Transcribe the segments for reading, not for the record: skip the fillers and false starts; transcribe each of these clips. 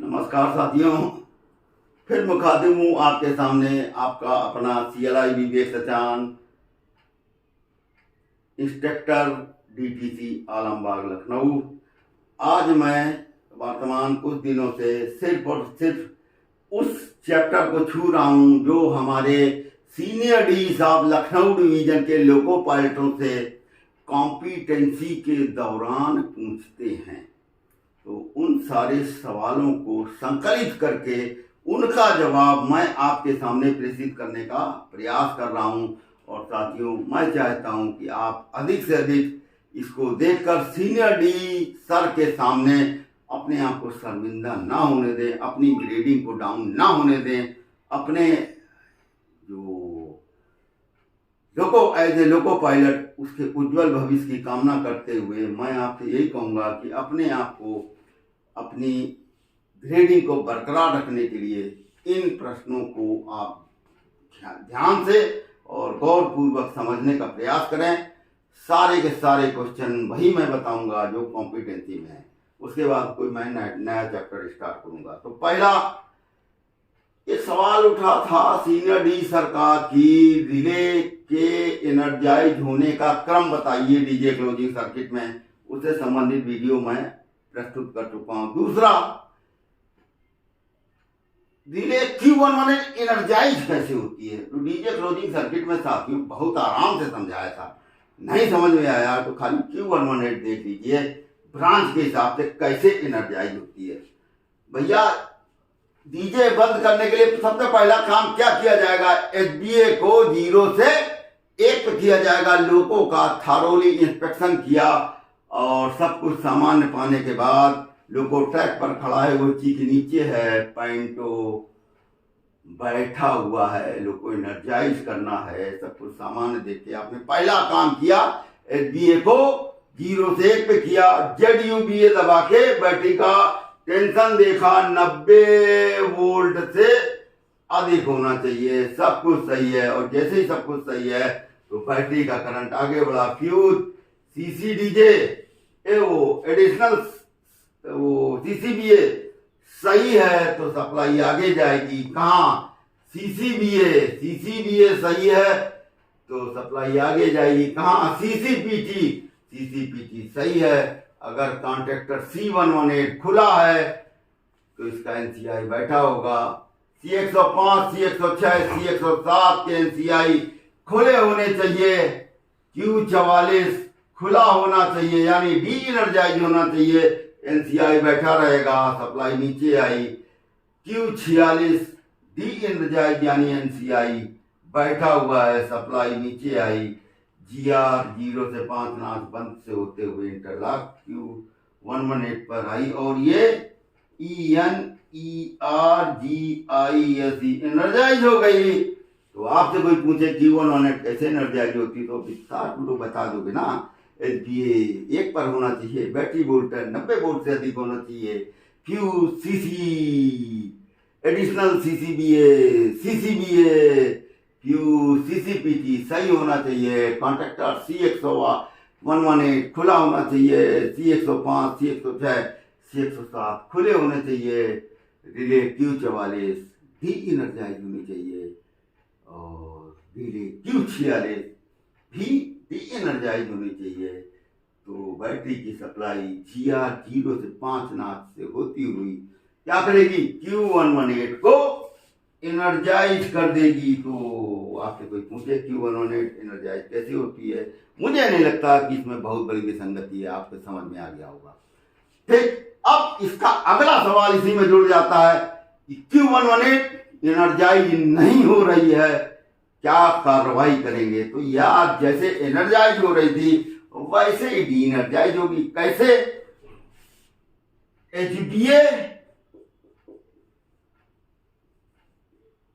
नमस्कार साथियों, फिर मुखातिब हूँ आपके सामने आपका अपना CLI विवेक सचान, इंस्ट्रक्टर DTC आलमबाग लखनऊ। आज मैं वर्तमान कुछ दिनों से सिर्फ और सिर्फ उस चैप्टर को छू रहा हूँ जो हमारे सीनियर डी साहब लखनऊ डिवीजन के लोको पायलटों से कॉम्पिटेंसी के दौरान पूछते हैं। तो उन सारे सवालों को संकलित करके उनका जवाब मैं आपके सामने प्रेषित करने का प्रयास कर रहा हूं। और साथियों, मैं चाहता हूं कि आप अधिक से अधिक इसको देखकर सीनियर डी सर के सामने अपने आप को शर्मिंदा ना होने दें, अपनी ग्रेडिंग को डाउन ना होने दें। अपने जो एज ए लोको पायलट उसके उज्जवल भविष्य की कामना करते हुए मैं आपसे यही कहूँगा कि अपने आप को, अपनी ग्रेडिंग को बरकरार रखने के लिए इन प्रश्नों को आप ध्यान से और गौरपूर्वक समझने का प्रयास करें। सारे के सारे क्वेश्चन वही मैं बताऊंगा जो कॉम्पिटेंसी में है। उसके बाद कोई मैं नया चैप्टर स्टार्ट करूंगा। तो पहला एक सवाल उठा था सीनियर डी सरकार की, रिले के एनर्जाइज होने का क्रम बताइए डीजे क्लोजिंग सर्किट में। उससे संबंधित वीडियो मैं प्रस्तुत कर चुका हूं। दूसरा, रिले Q11 एनर्जाइज कैसे होती है। तो डीजे क्लोजिंग सर्किट में साथियों बहुत आराम से समझाया था। नहीं समझ में आया तो खाली Q11 देख लीजिए, ब्रांच के हिसाब से कैसे एनर्जाइज होती है। भैया, डीजे बंद करने के लिए सबसे पहला काम क्या किया जाएगा? HBA को 0 से 1 पे किया जाएगा। लोगों का थारोली इंस्पेक्शन किया और सब कुछ सामान्य पाने के बाद लोगो ट्रैक पर खड़ा है, वो चीख नीचे है, पैंटो बैठा हुआ है, लोगो एनर्जाइज करना है, सब कुछ सामान्य देख के आपने पहला काम किया, HBA को 0 से 1 पे किया। ZUBA दबा के बैटरी का टेंशन देखा, 90 वोल्ट से अधिक होना चाहिए, सब कुछ सही है। और जैसे ही सब कुछ सही है तो बैटरी का करंट आगे बढ़ा। फ्यूज CCDJ वो एडिशनल CCBA सही है तो सप्लाई आगे जाएगी। कहाँ? CCBA सही है तो सप्लाई आगे जाएगी। कहाँ? CCPT सही है। अगर कॉन्ट्रैक्टर C118 खुला है तो इसका NCI बैठा होगा। C105, C106, C107 के NCI खुले होने चाहिए। Q44 खुला होना चाहिए, यानी डी एनर्जाइज होना चाहिए, NCI बैठा रहेगा, सप्लाई नीचे आई। Q46 डी एनर्जाइज यानी NCI बैठा हुआ है, सप्लाई नीचे आई। GR 0 से 5 नाच बंद से होते हुए इंटरलॉक Q118 पर आई। और ये ENERGISE एनर्जाइज हो गई। तो आपसे कोई पूछे Q118 कैसे एनर्जाइज होती तो विस्तार पूर्वक बता दोगे ना। HBA 1 पर होना चाहिए, बैटरी वोल्टेज 90 वोल्ट से अधिक होना चाहिए। QCC एडिशनल CCBA CCPT सही होना चाहिए। कॉन्ट्रैक्टर C118 खुला होना चाहिए। C105, C106, C107 खुले होने चाहिए। रिले Q44 डी एनर्जाइज होनी चाहिए और रिले Q46 भी डी एनर्जाइज होनी चाहिए। तो बैटरी की सप्लाई GR 0 से 5 नाच से होती हुई क्या करेगी? Q118 को एनर्जाइज कर देगी। तो आपसे कोई पूछे Q118 एनर्जाइज कैसी होती है, मुझे नहीं लगता कि इसमें बहुत बड़ी विसंगति है। आपको समझ में आ गया होगा। ठीक, अब इसका अगला सवाल इसी में जुड़ जाता है कि Q118 एनर्जाइज नहीं हो रही है, क्या कार्रवाई करेंगे? तो यार, जैसे एनर्जाइज हो रही थी वैसे ही डी एनर्जाइज होगी। कैसे? HBA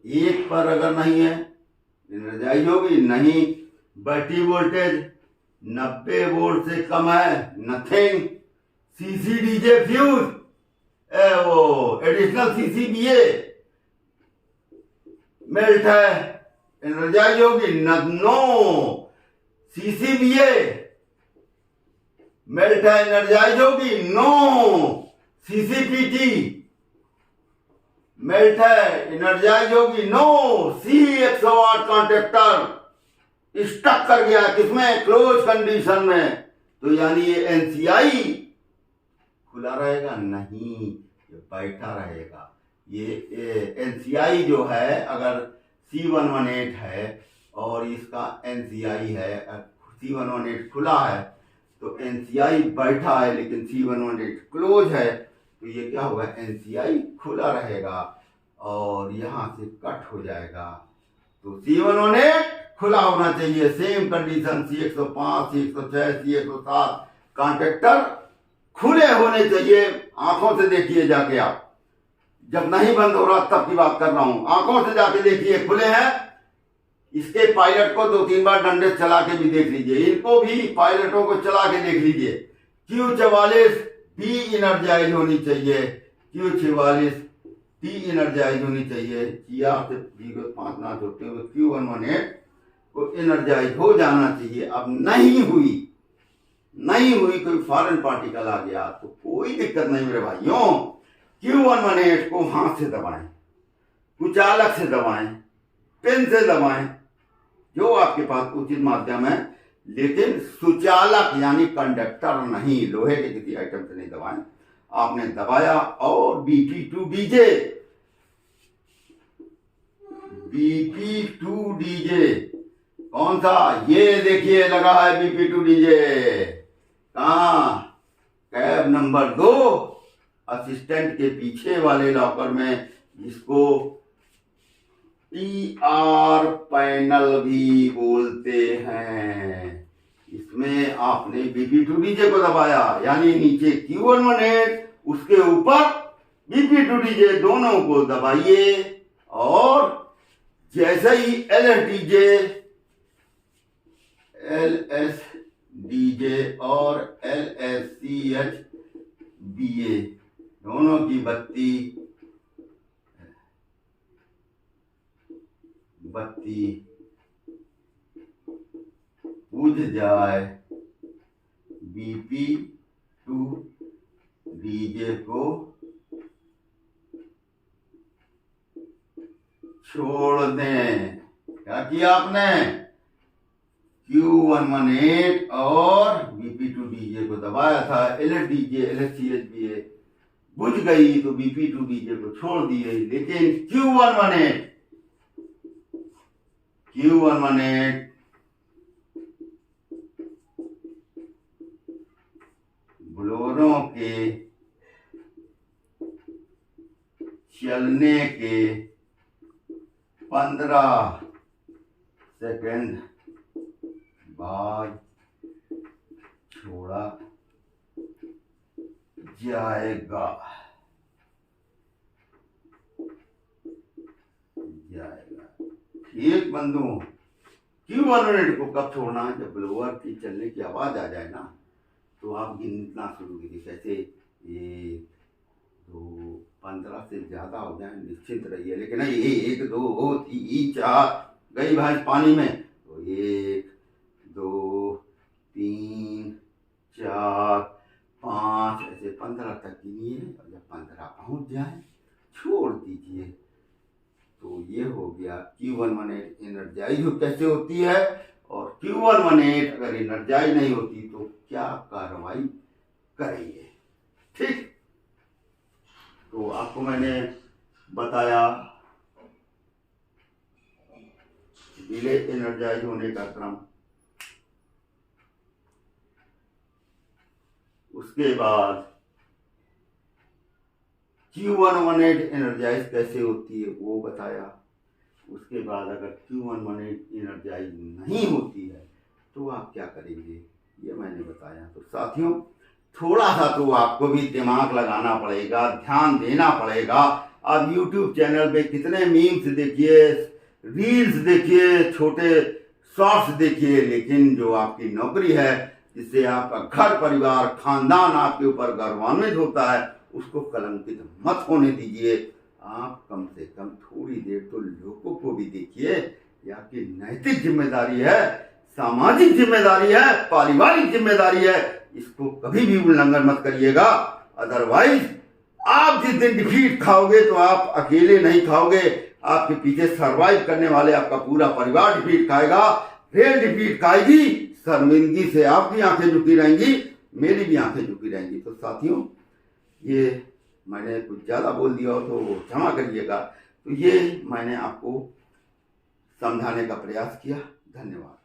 1 पर अगर नहीं है एनर्जाइज होगी, नहीं। बैटरी वोल्टेज 90 वोल्ट से कम है, नथिंग। CCDJ फ्यूज वो एडिशनल CCBA मेल्ट है, एनर्जाइज होगी, नो। CCBA मेल्ट है, एनर्जाइज होगी, नो। CCPT मेल्ट है, एनर्जाइज होगी, नो। सी 108 कॉन्ट्रैक्टर स्टक कर गया किसमें, क्लोज कंडीशन में, तो यानी ये एनसीआई खुला रहेगा नहीं, ये बैठा रहेगा। ये एनसीआई जो है, अगर C118 है और इसका एनसीआई है, C118 खुला है तो एनसीआई बैठा है, लेकिन C118 क्लोज है, तो ये क्या होगा, एनसीआई खुला रहेगा और यहां से कट हो जाएगा। तो C118 खुला होना चाहिए, same condition C105, C106, C107 contractor खुले होने चाहिए। आंखों से देखिए जाके, आप जब नहीं बंद हो रहा तब की बात कर रहा हूं, आंखों से जाके देखिए खुले हैं। इसके पायलट को 2-3 बार डंडे चला के भी देख लीजिए, इनको भी पायलटों को चला के देख लीजिए। Q44 भी इनर्जाइज होनी चाहिए, Q44 भी इनर्जाइज होनी चाहिए। से 5 नाच होते हुए Q118 को इनर्जाइज हो जाना चाहिए। अब नहीं हुई कोई फॉरेन पार्टिकल आ गया तो कोई दिक्कत नहीं मेरे भाइयों। Q118 को हाथ से दबाएं, कुचालक से दबाएं, पेन से दबाएं, जो आपके पास उचित माध्यम है, लेकिन सुचालक यानी कंडक्टर नहीं, लोहे के किसी आइटम से नहीं दबाएं। आपने दबाया और BP2 डीजे कौन सा, ये देखिए लगा है BP2 डीजे। कहाँ, कैब नंबर 2 असिस्टेंट के पीछे वाले लॉकर में, जिसको TR पैनल भी बोलते हैं। इसमें आपने BP2 डीजे को दबाया, यानी नीचे Q118, उसके ऊपर BP2 डीजे, दोनों को दबाइए और जैसे ही LS और LSCH BA दोनों की बत्ती बुझ जाए, BP2 डीजे को छोड़ दें। क्या किया आपने, Q118 और BP2 डीजे को दबाया था, LSDJ LSCH BA बुझ गई तो BP2 डीजे को छोड़ दिए, लेकिन Q118 ब्लोरों के चलने के 15 सेकंड बाद छोड़ा जाएगा। एक बंदू Q118 को कब छोड़ना है, जब ब्लोअर की चलने की आवाज आ जाए ना, तो आप गिनना शुरू कीजिए, कैसे 1 2 15 से ज्यादा हो जाए निश्चिंत रहिए, लेकिन 1 2 3 4 गई भैंस पानी में, तो 1 2 3 4 5 ऐसे 15 तक गिनिए, और जब 15 पहुंच जाए छोड़ दीजिए। तो ये हो गया Q118 एनर्जाइज कैसे होती है, और Q118 अगर एनर्जाइज नहीं होती तो क्या कार्रवाई करेंगे। ठीक, तो आपको मैंने बताया डिले एनर्जाइज होने का क्रम, उसके बाद Q118 एनर्जाइज कैसे होती है वो बताया, उसके बाद अगर Q118 एनर्जाइज नहीं होती है तो आप क्या करेंगे ये मैंने बताया। तो साथियों, थोड़ा सा तो आपको भी दिमाग लगाना पड़ेगा, ध्यान देना पड़ेगा। आप YouTube चैनल पे कितने मीम्स देखिए, रील्स देखिए, छोटे शॉर्ट्स देखिए, लेकिन जो आपकी नौकरी है, जिससे आपका घर परिवार खानदान आपके ऊपर गौरवान्वित होता है, उसको कलंकित मत होने दीजिए। आप कम से कम थोड़ी देर तो लोगों को भी देखिए। ये आपकी नैतिक जिम्मेदारी है, सामाजिक जिम्मेदारी है, पारिवारिक जिम्मेदारी है। इसको कभी भी उल्लंघन मत करिएगा, अदरवाइज आप जिस दिन डिफीट खाओगे तो आप अकेले नहीं खाओगे, आपके पीछे सरवाइव करने वाले आपका पूरा परिवार डिफीट खाएगा, रेल डिफीट खाएगी, शर्मिंदगी से आपकी आंखें झुकी रहेंगी, मेरी भी आंखें झुकी रहेंगी। तो साथियों, ये मैंने कुछ ज़्यादा बोल दिया हो तो क्षमा करिएगा। तो ये मैंने आपको समझाने का प्रयास किया। धन्यवाद।